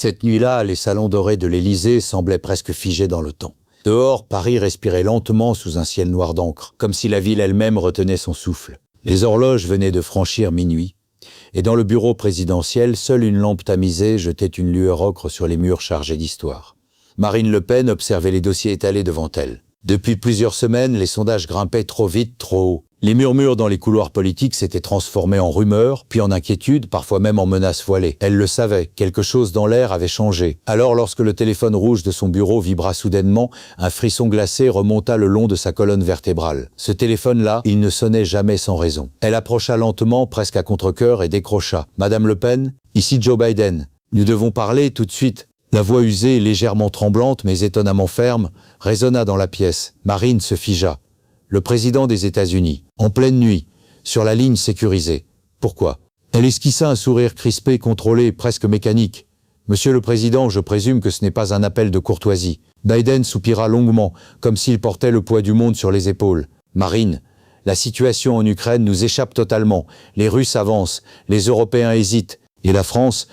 Cette nuit-là, les salons dorés de l'Élysée semblaient presque figés dans le temps. Dehors, Paris respirait lentement sous un ciel noir d'encre, comme si la ville elle-même retenait son souffle. Les horloges venaient de franchir minuit, et dans le bureau présidentiel, seule une lampe tamisée jetait une lueur ocre sur les murs chargés d'histoire. Marine Le Pen observait les dossiers étalés devant elle. Depuis plusieurs semaines, les sondages grimpaient trop vite, trop haut. Les murmures dans les couloirs politiques s'étaient transformés en rumeurs, puis en inquiétudes, parfois même en menaces voilées. Elle le savait, quelque chose dans l'air avait changé. Alors, lorsque le téléphone rouge de son bureau vibra soudainement, un frisson glacé remonta le long de sa colonne vertébrale. Ce téléphone-là, il ne sonnait jamais sans raison. Elle approcha lentement, presque à contre-cœur, et décrocha. « Madame Le Pen, ici Joe Biden. Nous devons parler tout de suite. » La voix usée, légèrement tremblante, mais étonnamment ferme, résonna dans la pièce. Marine se figea. Le président des États-Unis, en pleine nuit, sur la ligne sécurisée. Pourquoi? Elle esquissa un sourire crispé, contrôlé, presque mécanique. Monsieur le Président, je présume que ce n'est pas un appel de courtoisie. Biden soupira longuement, comme s'il portait le poids du monde sur les épaules. Marine, la situation en Ukraine nous échappe totalement. Les Russes avancent, les Européens hésitent. Et la France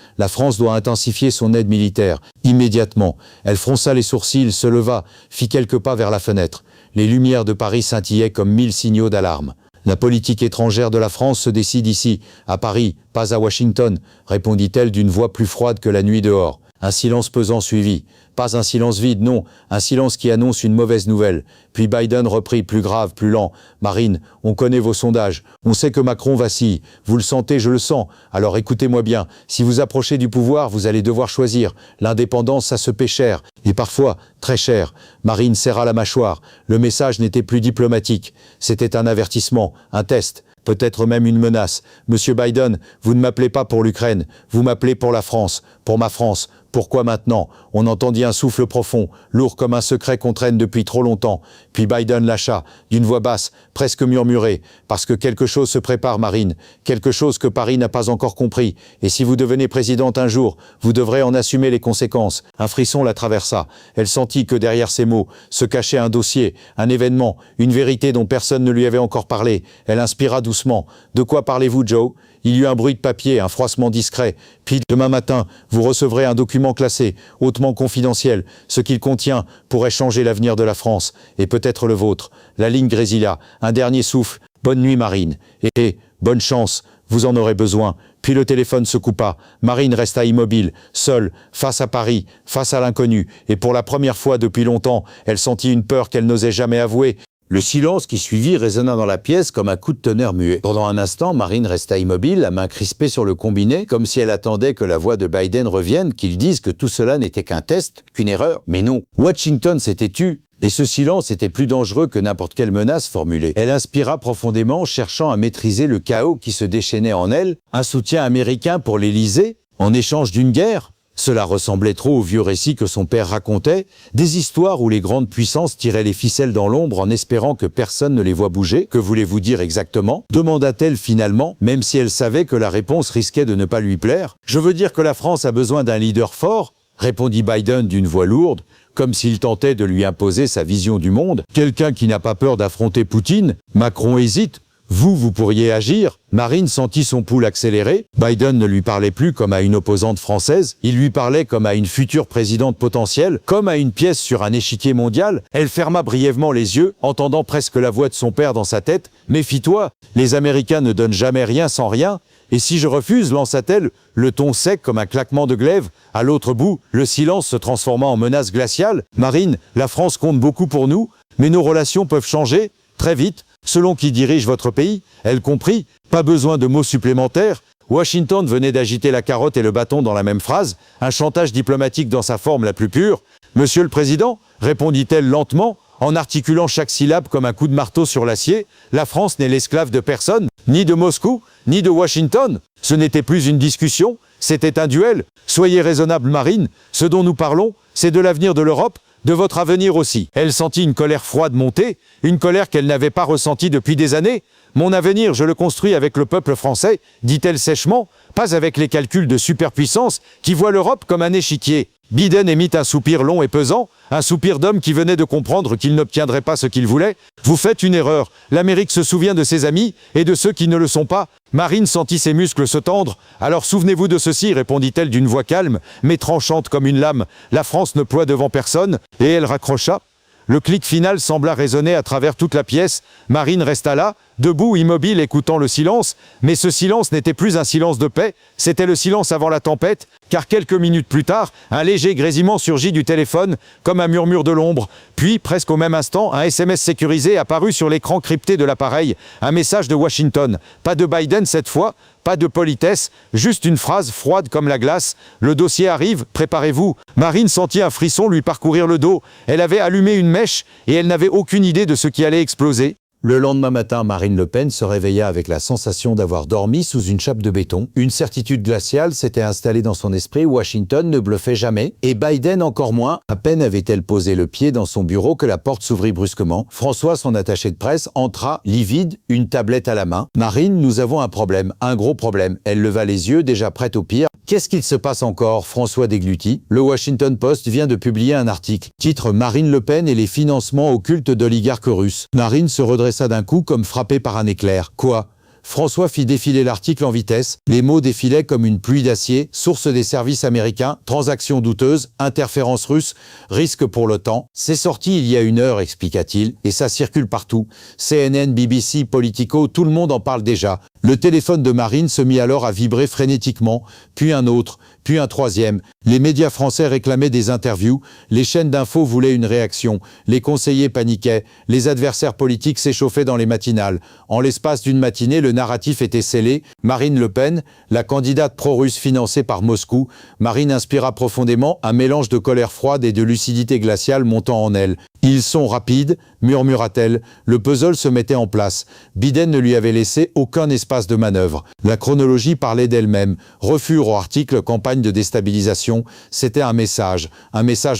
doit intensifier son aide militaire. Immédiatement, elle fronça les sourcils, se leva, fit quelques pas vers la fenêtre. Les lumières de Paris scintillaient comme 1000 signaux d'alarme. La politique étrangère de la France se décide ici, à Paris, pas à Washington, répondit-elle d'une voix plus froide que la nuit dehors. Un silence pesant suivit. Pas un silence vide, non, un silence qui annonce une mauvaise nouvelle. Puis Biden reprit, plus grave, plus lent. « Marine, on connaît vos sondages. On sait que Macron vacille. Vous le sentez, je le sens. Alors écoutez-moi bien. Si vous approchez du pouvoir, vous allez devoir choisir. L'indépendance, ça se paie cher. Et parfois, très cher. » Marine serra la mâchoire. Le message n'était plus diplomatique. C'était un avertissement, un test. Peut-être même une menace. Monsieur Biden, vous ne m'appelez pas pour l'Ukraine. Vous m'appelez pour la France. Pour ma France. Pourquoi maintenant? On entendit un souffle profond, lourd comme un secret qu'on traîne depuis trop longtemps. Puis Biden lâcha, d'une voix basse, presque murmurée, parce que quelque chose se prépare, Marine, quelque chose que Paris n'a pas encore compris. Et si vous devenez présidente un jour, vous devrez en assumer les conséquences. Un frisson la traversa. Elle sentit que derrière ces mots se cachait un dossier, un événement, une vérité dont personne ne lui avait encore parlé. Elle inspira doucement. De quoi parlez-vous, Joe? Il y eut un bruit de papier, un froissement discret. Puis, demain matin, vous recevrez un document classé, hautement confidentiel. Ce qu'il contient pourrait changer l'avenir de la France, et peut-être le vôtre. La ligne grésilla, un dernier souffle. Bonne nuit, Marine. Et bonne chance, vous en aurez besoin. Puis le téléphone se coupa. Marine resta immobile, seule, face à Paris, face à l'inconnu. Et pour la première fois depuis longtemps, elle sentit une peur qu'elle n'osait jamais avouer. Le silence qui suivit résonna dans la pièce comme un coup de tonnerre muet. Pendant un instant, Marine resta immobile, la main crispée sur le combiné, comme si elle attendait que la voix de Biden revienne, qu'il dise que tout cela n'était qu'un test, qu'une erreur. Mais non, Washington s'était tu, et ce silence était plus dangereux que n'importe quelle menace formulée. Elle inspira profondément, cherchant à maîtriser le chaos qui se déchaînait en elle. Un soutien américain pour l'Élysée, en échange d'une guerre? Cela ressemblait trop aux vieux récits que son père racontait, des histoires où les grandes puissances tiraient les ficelles dans l'ombre en espérant que personne ne les voie bouger. Que voulez-vous dire exactement? Demanda-t-elle finalement, même si elle savait que la réponse risquait de ne pas lui plaire. Je veux dire que la France a besoin d'un leader fort, répondit Biden d'une voix lourde, comme s'il tentait de lui imposer sa vision du monde. Quelqu'un qui n'a pas peur d'affronter Poutine. Macron hésite. Vous pourriez agir? Marine sentit son pouls accélérer. Biden ne lui parlait plus comme à une opposante française. Il lui parlait comme à une future présidente potentielle, comme à une pièce sur un échiquier mondial. Elle ferma brièvement les yeux, entendant presque la voix de son père dans sa tête. « Méfie-toi, les Américains ne donnent jamais rien sans rien. Et si je refuse ?» lança-t-elle, le ton sec comme un claquement de glaive. À l'autre bout, le silence se transforma en menace glaciale. « Marine, la France compte beaucoup pour nous, mais nos relations peuvent changer, très vite. Selon qui dirige votre pays, elle comprit, pas besoin de mots supplémentaires. Washington venait d'agiter la carotte et le bâton dans la même phrase, un chantage diplomatique dans sa forme la plus pure. « Monsieur le Président » répondit-elle lentement, en articulant chaque syllabe comme un coup de marteau sur l'acier, « la France n'est l'esclave de personne, ni de Moscou, ni de Washington. Ce n'était plus une discussion, c'était un duel. Soyez raisonnable, Marine, ce dont nous parlons, c'est de l'avenir de l'Europe, de votre avenir aussi. » Elle sentit une colère froide monter, une colère qu'elle n'avait pas ressentie depuis des années. « Mon avenir, je le construis avec le peuple français, dit-elle sèchement, pas avec les calculs de superpuissance qui voient l'Europe comme un échiquier. » Biden émit un soupir long et pesant, un soupir d'homme qui venait de comprendre qu'il n'obtiendrait pas ce qu'il voulait. « Vous faites une erreur. L'Amérique se souvient de ses amis et de ceux qui ne le sont pas. » Marine sentit ses muscles se tendre. « Alors souvenez-vous de ceci, répondit-elle d'une voix calme, mais tranchante comme une lame. La France ne ploie devant personne. » Et elle raccrocha. Le clic final sembla résonner à travers toute la pièce. Marine resta là, debout, immobile, écoutant le silence. Mais ce silence n'était plus un silence de paix, c'était le silence avant la tempête, car quelques minutes plus tard, un léger grésillement surgit du téléphone, comme un murmure de l'ombre. Puis, presque au même instant, un SMS sécurisé apparut sur l'écran crypté de l'appareil. Un message de Washington. Pas de Biden cette fois, pas de politesse, juste une phrase froide comme la glace. « Le dossier arrive, préparez-vous ». Marine sentit un frisson lui parcourir le dos. Elle avait allumé une mèche et elle n'avait aucune idée de ce qui allait exploser. Le lendemain matin, Marine Le Pen se réveilla avec la sensation d'avoir dormi sous une chape de béton. Une certitude glaciale s'était installée dans son esprit, Washington ne bluffait jamais, et Biden encore moins. À peine avait-elle posé le pied dans son bureau que la porte s'ouvrit brusquement. François, son attaché de presse, entra, livide, une tablette à la main. « Marine, nous avons un problème, un gros problème. » Elle leva les yeux, déjà prête au pire. « Qu'est-ce qu'il se passe encore ?» François déglutit. Le Washington Post vient de publier un article. Titre « Marine Le Pen et les financements occultes d'oligarques russes ». Marine se redressa d'un coup comme frappé par un éclair. Quoi ? François fit défiler l'article en vitesse. Les mots défilaient comme une pluie d'acier. Source des services américains, transactions douteuses, interférences russes, risque pour l'OTAN. C'est sorti il y a 1 heure, expliqua-t-il, et ça circule partout. CNN, BBC, Politico, tout le monde en parle déjà. Le téléphone de Marine se mit alors à vibrer frénétiquement, puis un autre, puis un troisième. Les médias français réclamaient des interviews, les chaînes d'infos voulaient une réaction, les conseillers paniquaient, les adversaires politiques s'échauffaient dans les matinales. En l'espace d'une matinée, le narratif était scellé. Marine Le Pen, la candidate pro-russe financée par Moscou. Marine inspira profondément, un mélange de colère froide et de lucidité glaciale montant en elle. « Ils sont rapides », murmura-t-elle. Le puzzle se mettait en place. Biden ne lui avait laissé aucun espace de manœuvre. La chronologie parlait d'elle-même. Refus au article, campagne de déstabilisation. C'était un message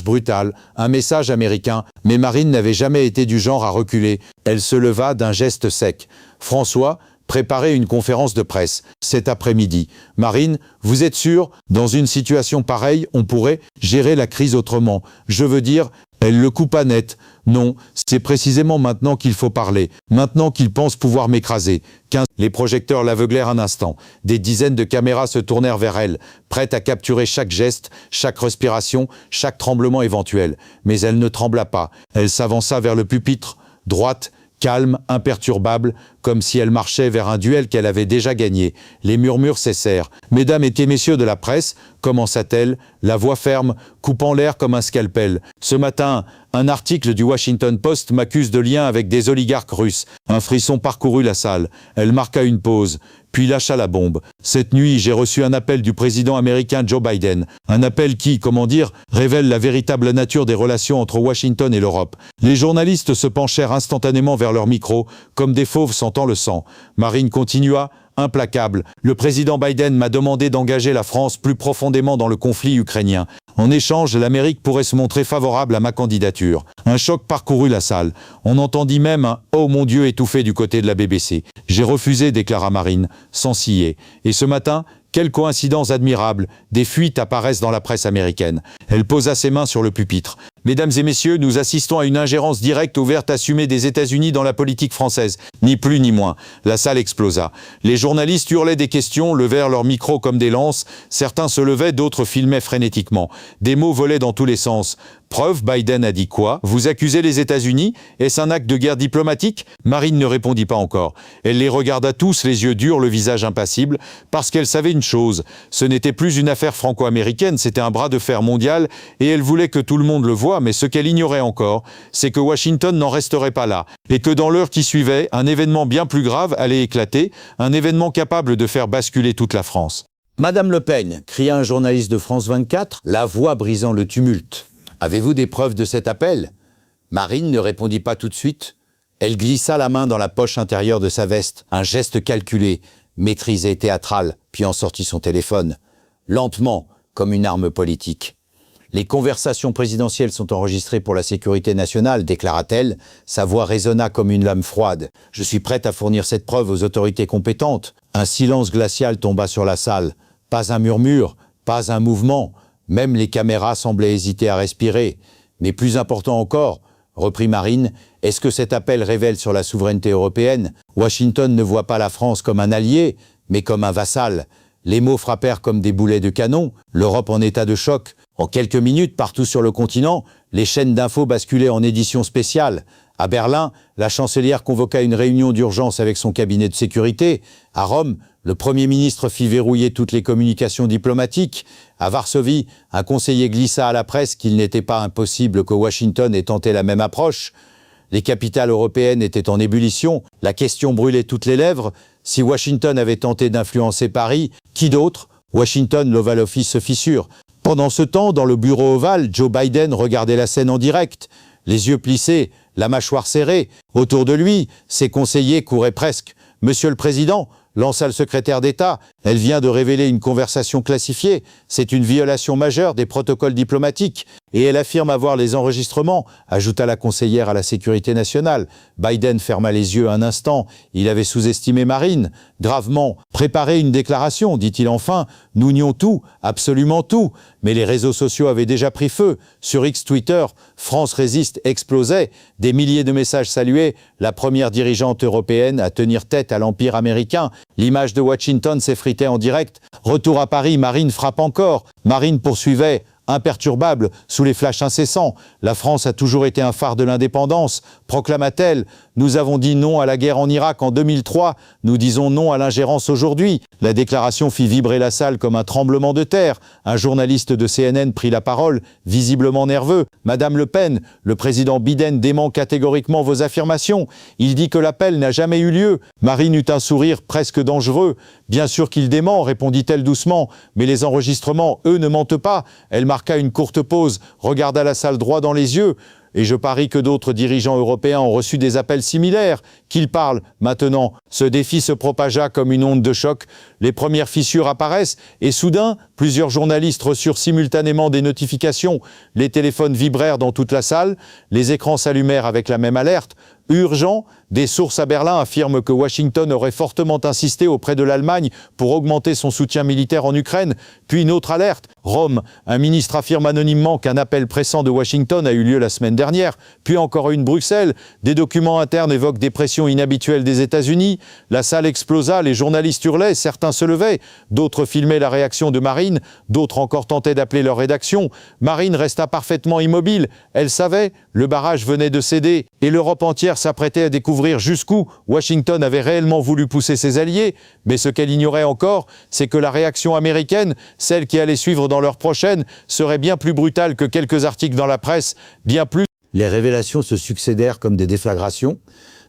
brutal, un message américain. Mais Marine n'avait jamais été du genre à reculer. Elle se leva d'un geste sec. « François, préparez une conférence de presse cet après-midi. Marine, vous êtes sûre, dans une situation pareille, on pourrait gérer la crise autrement. Je veux dire, elle le coupa net. Non, c'est précisément maintenant qu'il faut parler, maintenant qu'il pense pouvoir m'écraser. Les projecteurs l'aveuglèrent un instant. Des dizaines de caméras se tournèrent vers elle, prêtes à capturer chaque geste, chaque respiration, chaque tremblement éventuel. Mais elle ne trembla pas. Elle s'avança vers le pupitre, droite, calme, imperturbable, comme si elle marchait vers un duel qu'elle avait déjà gagné. Les murmures cessèrent. « Mesdames et messieurs de la presse », commença-t-elle, la voix ferme, coupant l'air comme un scalpel. « Ce matin, un article du Washington Post m'accuse de lien avec des oligarques russes. » Un frisson parcourut la salle. Elle marqua une pause, puis lâcha la bombe. « Cette nuit, j'ai reçu un appel du président américain Joe Biden. Un appel qui, comment dire, révèle la véritable nature des relations entre Washington et l'Europe. » Les journalistes se penchèrent instantanément vers leur micro, comme des fauves sentant le sang. Marine continua, implacable. « Le président Biden m'a demandé d'engager la France plus profondément dans le conflit ukrainien. En échange, l'Amérique pourrait se montrer favorable à ma candidature. » Un choc parcourut la salle. On entendit même un « Oh mon Dieu » étouffé du côté de la BBC. « J'ai refusé », déclara Marine, sans ciller. Et ce matin, quelle coïncidence admirable, des fuites apparaissent dans la presse américaine. Elle posa ses mains sur le pupitre. « Mesdames et messieurs, nous assistons à une ingérence directe ouverte assumée des États-Unis dans la politique française. Ni plus ni moins. » La salle explosa. Les journalistes hurlaient des questions, levèrent leurs micros comme des lances. Certains se levaient, d'autres filmaient frénétiquement. Des mots volaient dans tous les sens. Preuve, Biden a dit quoi? Vous accusez les États-Unis? Est-ce un acte de guerre diplomatique? Marine ne répondit pas encore. Elle les regarda tous, les yeux durs, le visage impassible, parce qu'elle savait une chose. Ce n'était plus une affaire franco-américaine, c'était un bras de fer mondial, et elle voulait que tout le monde le voie, mais ce qu'elle ignorait encore, c'est que Washington n'en resterait pas là, et que dans l'heure qui suivait, un événement bien plus grave allait éclater, un événement capable de faire basculer toute la France. « Madame Le Pen !» cria un journaliste de France 24, la voix brisant le tumulte. « Avez-vous des preuves de cet appel ?» Marine ne répondit pas tout de suite. Elle glissa la main dans la poche intérieure de sa veste, un geste calculé, maîtrisé, théâtral, puis en sortit son téléphone. Lentement, comme une arme politique. « Les conversations présidentielles sont enregistrées pour la sécurité nationale, déclara-t-elle. Sa voix résonna comme une lame froide. « Je suis prête à fournir cette preuve aux autorités compétentes. » Un silence glacial tomba sur la salle. Pas un murmure, pas un mouvement. Même les caméras semblaient hésiter à respirer. Mais plus important encore, reprit Marine, est-ce que cet appel révèle sur la souveraineté européenne? Washington ne voit pas la France comme un allié, mais comme un vassal. Les mots frappèrent comme des boulets de canon, l'Europe en état de choc. En quelques minutes, partout sur le continent, les chaînes d'infos basculaient en édition spéciale. À Berlin, la chancelière convoqua une réunion d'urgence avec son cabinet de sécurité. À Rome, le Premier ministre fit verrouiller toutes les communications diplomatiques. À Varsovie, un conseiller glissa à la presse qu'il n'était pas impossible que Washington ait tenté la même approche. Les capitales européennes étaient en ébullition, la question brûlait toutes les lèvres. Si Washington avait tenté d'influencer Paris, qui d'autre? Washington, l'Oval Office se fissure. Pendant ce temps, dans le bureau ovale, Joe Biden regardait la scène en direct, les yeux plissés, la mâchoire serrée. Autour de lui, ses conseillers couraient presque. « Monsieur le Président », lança le secrétaire d'État, « elle vient de révéler une conversation classifiée. C'est une violation majeure des protocoles diplomatiques. Et elle affirme avoir les enregistrements », ajouta la conseillère à la sécurité nationale. Biden ferma les yeux un instant. Il avait sous-estimé Marine. Gravement, « Préparez une déclaration », dit-il enfin. « Nous nions tout, absolument tout. » Mais les réseaux sociaux avaient déjà pris feu. Sur X Twitter, « France résiste » explosait. Des milliers de messages saluaient la première dirigeante européenne à tenir tête à l'Empire américain. L'image de Washington s'effritait en direct. Retour à Paris, Marine frappe encore. Marine poursuivait, imperturbable, sous les flashs incessants. La France a toujours été un phare de l'indépendance, proclama-t-elle. Nous avons dit non à la guerre en Irak en 2003, nous disons non à l'ingérence aujourd'hui. La déclaration fit vibrer la salle comme un tremblement de terre. Un journaliste de CNN prit la parole, visiblement nerveux. « Madame Le Pen, le président Biden dément catégoriquement vos affirmations. Il dit que l'appel n'a jamais eu lieu. » Marine eut un sourire presque dangereux. « Bien sûr qu'il dément, répondit-elle doucement, mais les enregistrements, eux, ne mentent pas. » Elle marqua une courte pause, regarda la salle droit dans les yeux. Et je parie que d'autres dirigeants européens ont reçu des appels similaires. Qu'ils parlent maintenant. Ce défi se propagea comme une onde de choc. Les premières fissures apparaissent et soudain, plusieurs journalistes reçurent simultanément des notifications. Les téléphones vibrèrent dans toute la salle. Les écrans s'allumèrent avec la même alerte. Urgent, des sources à Berlin affirment que Washington aurait fortement insisté auprès de l'Allemagne pour augmenter son soutien militaire en Ukraine. Puis une autre alerte. Rome, un ministre affirme anonymement qu'un appel pressant de Washington a eu lieu la semaine dernière. Puis encore une Bruxelles. Des documents internes évoquent des pressions inhabituelles des États-Unis. La salle explosa, les journalistes hurlaient, certains se levaient. D'autres filmaient la réaction de Marine. D'autres encore tentaient d'appeler leur rédaction. Marine resta parfaitement immobile. Elle savait, le barrage venait de céder et l'Europe entière s'apprêtait à découvrir jusqu'où Washington avait réellement voulu pousser ses alliés, mais ce qu'elle ignorait encore, c'est que la réaction américaine, celle qui allait suivre dans l'heure prochaine, serait bien plus brutale que quelques articles dans la presse, bien plus. Les révélations se succédèrent comme des déflagrations.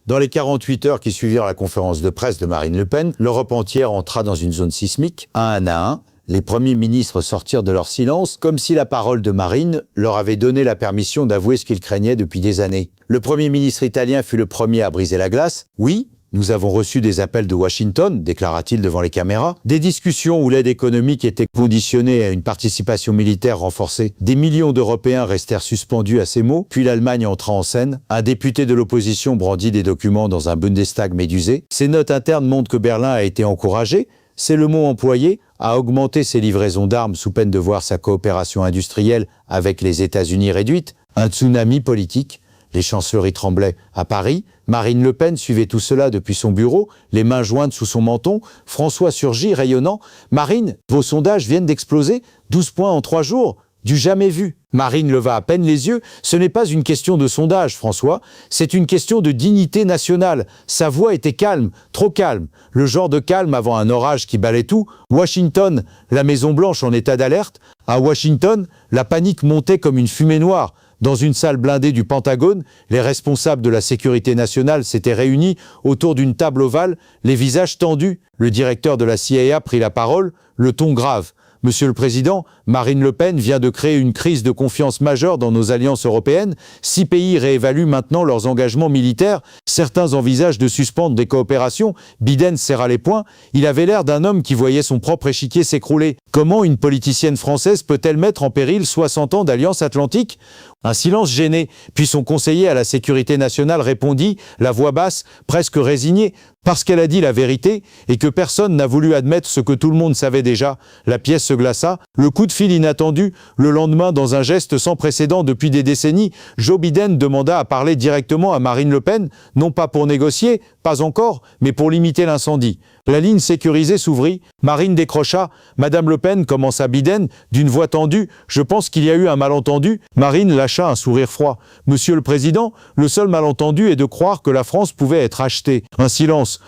Dans les 48 heures qui suivirent la conférence de presse de Marine Le Pen, l'Europe entière entra dans une zone sismique, un à un. Les premiers ministres sortirent de leur silence, comme si la parole de Marine leur avait donné la permission d'avouer ce qu'ils craignaient depuis des années. Le Premier ministre italien fut le premier à briser la glace. « Oui, nous avons reçu des appels de Washington, déclara-t-il devant les caméras. Des discussions où l'aide économique était conditionnée à une participation militaire renforcée. Des millions d'Européens restèrent suspendus à ces mots, puis l'Allemagne entra en scène. Un député de l'opposition brandit des documents dans un Bundestag médusé. Ces notes internes montrent que Berlin a été encouragé, c'est le mot employé, à augmenter ses livraisons d'armes sous peine de voir sa coopération industrielle avec les États-Unis réduite. Un tsunami politique. Les chancelleries tremblaient. À Paris, Marine Le Pen suivait tout cela depuis son bureau, les mains jointes sous son menton. François surgit, rayonnant. « Marine, vos sondages viennent d'exploser. 12 points en 3 jours. Du jamais vu. » Marine leva à peine les yeux. « Ce n'est pas une question de sondage, François. C'est une question de dignité nationale. » Sa voix était calme, trop calme. Le genre de calme avant un orage qui balait tout. Washington, la Maison-Blanche en état d'alerte. À Washington, la panique montait comme une fumée noire. Dans une salle blindée du Pentagone, les responsables de la sécurité nationale s'étaient réunis autour d'une table ovale, les visages tendus. Le directeur de la CIA prit la parole, le ton grave. « Monsieur le Président, Marine Le Pen vient de créer une crise de confiance majeure dans nos alliances européennes. 6 pays réévaluent maintenant leurs engagements militaires. Certains envisagent de suspendre des coopérations. » Biden serra les poings. Il avait l'air d'un homme qui voyait son propre échiquier s'écrouler. Comment une politicienne française peut-elle mettre en péril 60 ans d'alliance atlantique ? Un silence gêné, puis son conseiller à la sécurité nationale répondit, la voix basse, presque résignée, parce qu'elle a dit la vérité et que personne n'a voulu admettre ce que tout le monde savait déjà. La pièce se glaça, le coup de fil inattendu, le lendemain, dans un geste sans précédent depuis des décennies, Joe Biden demanda à parler directement à Marine Le Pen, non pas pour négocier, pas encore, mais pour limiter l'incendie. La ligne sécurisée s'ouvrit, Marine décrocha, Madame Le Pen, commença Biden, d'une voix tendue, je pense qu'il y a eu un malentendu. Marine lâcha un sourire froid. Monsieur le Président, le seul malentendu est de croire que la France pouvait être achetée. Un silence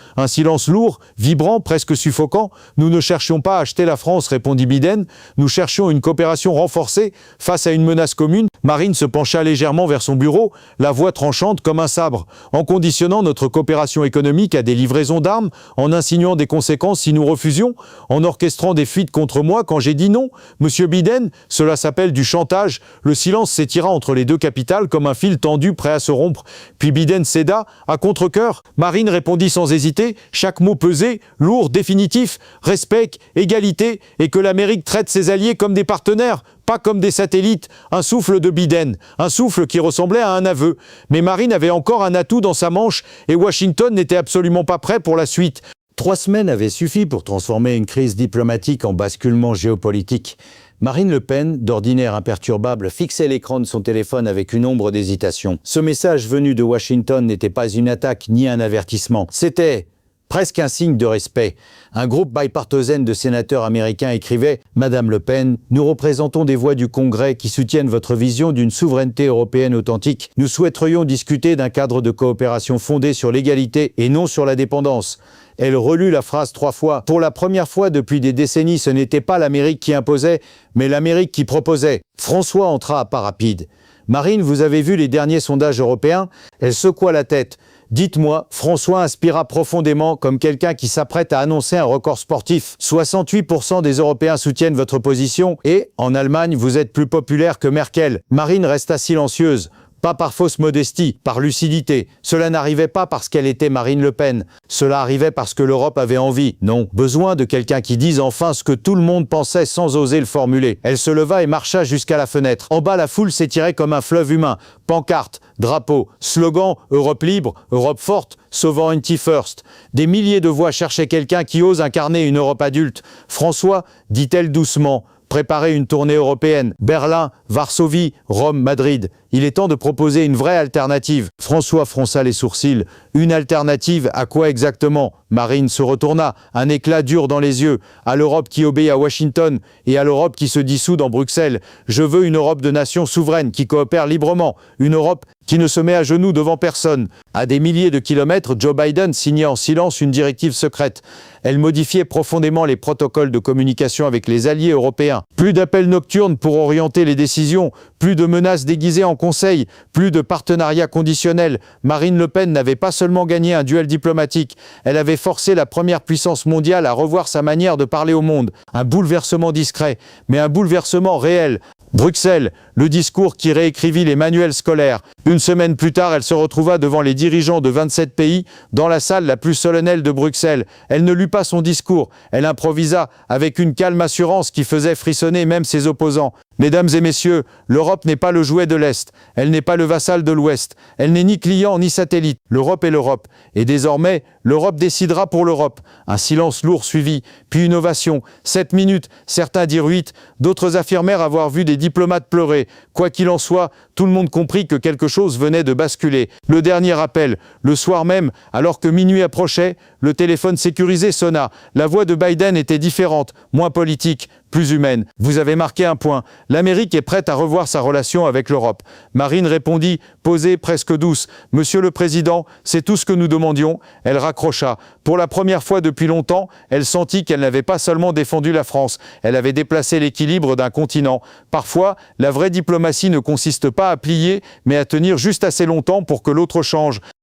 lourd, vibrant, presque suffocant. Nous ne cherchions pas à acheter la France, répondit Biden. Nous cherchions une coopération renforcée face à une menace commune. Marine se pencha légèrement vers son bureau, la voix tranchante comme un sabre. En conditionnant notre coopération économique à des livraisons d'armes, en insinuant des conséquences si nous refusions, en orchestrant des fuites contre moi quand j'ai dit non. Monsieur Biden, cela s'appelle du chantage. Le silence s'étira entre les deux capitales comme un fil tendu prêt à se rompre. Puis Biden céda, à contre-cœur. Marine répondit sans hésiter, chaque mot pesé, lourd, définitif, respect, égalité, et que l'Amérique traite ses alliés comme des partenaires, pas comme des satellites. Un souffle de Biden, un souffle qui ressemblait à un aveu. Mais Marine avait encore un atout dans sa manche, et Washington n'était absolument pas prêt pour la suite. 3 semaines avaient suffi pour transformer une crise diplomatique en basculement géopolitique. Marine Le Pen, d'ordinaire imperturbable, fixait l'écran de son téléphone avec une ombre d'hésitation. Ce message venu de Washington n'était pas une attaque ni un avertissement. C'était presque un signe de respect. Un groupe bipartisan de sénateurs américains écrivait « Madame Le Pen, nous représentons des voix du Congrès qui soutiennent votre vision d'une souveraineté européenne authentique. Nous souhaiterions discuter d'un cadre de coopération fondé sur l'égalité et non sur la dépendance. » Elle relut la phrase 3 fois. Pour la première fois depuis des décennies, ce n'était pas l'Amérique qui imposait, mais l'Amérique qui proposait. François entra à pas rapide. « Marine, vous avez vu les derniers sondages européens ?» Elle secoua la tête. « Dites-moi, François inspira profondément comme quelqu'un qui s'apprête à annoncer un record sportif. 68% des Européens soutiennent votre position et, en Allemagne, vous êtes plus populaire que Merkel. » Marine resta silencieuse. Pas par fausse modestie, par lucidité. Cela n'arrivait pas parce qu'elle était Marine Le Pen. Cela arrivait parce que l'Europe avait envie. Non, besoin de quelqu'un qui dise enfin ce que tout le monde pensait sans oser le formuler. Elle se leva et marcha jusqu'à la fenêtre. En bas, la foule s'étirait comme un fleuve humain. Pancartes, drapeaux, slogans, Europe libre, Europe forte, Sovereignty First. Des milliers de voix cherchaient quelqu'un qui ose incarner une Europe adulte. François, dit-elle doucement, préparer une tournée européenne. Berlin, Varsovie, Rome, Madrid. Il est temps de proposer une vraie alternative. François fronça les sourcils. Une alternative à quoi exactement ? Marine se retourna, un éclat dur dans les yeux. À l'Europe qui obéit à Washington et à l'Europe qui se dissout dans Bruxelles. Je veux une Europe de nations souveraines qui coopèrent librement. Une Europe qui ne se met à genoux devant personne. À des milliers de kilomètres, Joe Biden signait en silence une directive secrète. Elle modifiait profondément les protocoles de communication avec les alliés européens. Plus d'appels nocturnes pour orienter les décisions, plus de menaces déguisées en conseil, plus de partenariats conditionnels. Marine Le Pen n'avait pas seulement gagné un duel diplomatique, elle avait forcé la première puissance mondiale à revoir sa manière de parler au monde. Un bouleversement discret, mais un bouleversement réel. Bruxelles, le discours qui réécrivit les manuels scolaires. Une semaine plus tard, elle se retrouva devant les dirigeants de 27 pays, dans la salle la plus solennelle de Bruxelles. Elle ne lut pas son discours, elle improvisa avec une calme assurance qui faisait frissonner même ses opposants. Mesdames et messieurs, l'Europe n'est pas le jouet de l'Est, elle n'est pas le vassal de l'Ouest, elle n'est ni client ni satellite. L'Europe est l'Europe, et désormais, l'Europe décidera pour l'Europe. Un silence lourd suivit, puis une ovation. 7 minutes, certains dirent 8, d'autres affirmèrent avoir vu des diplomates pleurer. Quoi qu'il en soit, tout le monde comprit que quelque chose venait de basculer. Le dernier appel, le soir même, alors que minuit approchait, le téléphone sécurisé sonna. La voix de Biden était différente, moins politique, plus humaine. Vous avez marqué un point. L'Amérique est prête à revoir sa relation avec l'Europe. Marine répondit, posée, presque douce. Monsieur le Président, c'est tout ce que nous demandions. Elle raccrocha. Pour la première fois depuis longtemps, elle sentit qu'elle n'avait pas seulement défendu la France, elle avait déplacé l'équilibre d'un continent. Parfois, la vraie diplomatie ne consiste pas à plier, mais à tenir juste assez longtemps pour que l'autre change.